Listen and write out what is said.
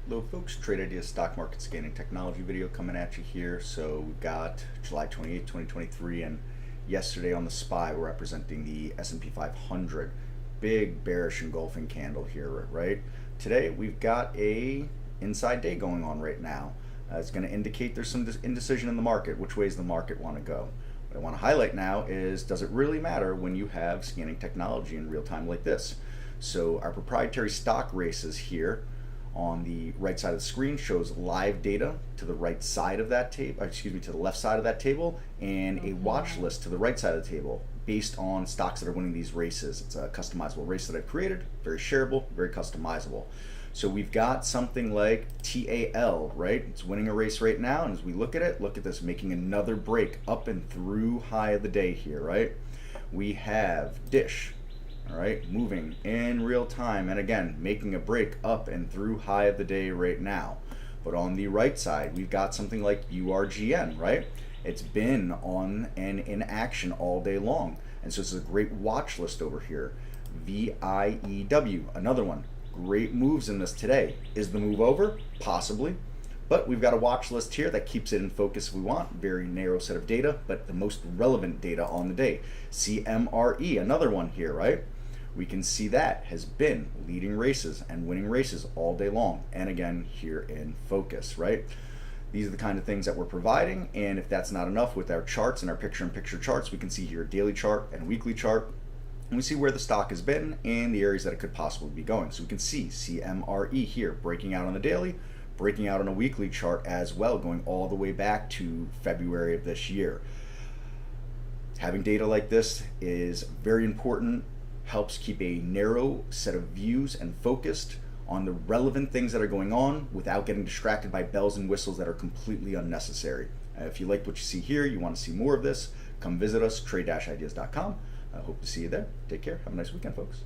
Hello folks, Trade Ideas Stock Market Scanning Technology video coming at you here. So we've got July 28, 2023, and yesterday on the SPY we're representing the S&P 500. Big bearish engulfing candle here, right? Today we've got a inside day going on right now. It's going to indicate there's some indecision in the market, which ways the market want to go. What I want to highlight now is, does it really matter when you have scanning technology in real time like this? So our proprietary stock races here on the right side of the screen shows live data to the right side of that table, to the left side of that table, and a watch list to the right side of the table based on stocks that are winning these races. It's a customizable race that I've created, very shareable, very customizable. So we've got something like TAL, right? It's winning a race right now, and as we look at this, making another break up and through high of the day here, right? We have Dish, all right, moving in real time, and again making a break up and through high of the day right now. But on the right side we've got something like URGN, right? It's been on and in action all day long, and so this is a great watch list over here. VIEW, another one, great moves in this today. Is the move over? Possibly, but we've got a watch list here that keeps it in focus if we want. Very narrow set of data, but the most relevant data on the day. CMRE, another one here, right? We can see that has been leading races and winning races all day long, and again here in focus, right? These are the kind of things that we're providing, and if that's not enough, with our charts and our picture-in-picture charts, we can see here a daily chart and a weekly chart, and we see where the stock has been and the areas that it could possibly be going. So we can see CMRE here breaking out on the daily, breaking out on a weekly chart as well, going all the way back to February of this year. Having data like this is very important, helps keep a narrow set of views and focused on the relevant things that are going on without getting distracted by bells and whistles that are completely unnecessary. If you like what you see here, you want to see more of this, come visit us, trade-ideas.com. I hope to see you there. Take care. Have a nice weekend, folks.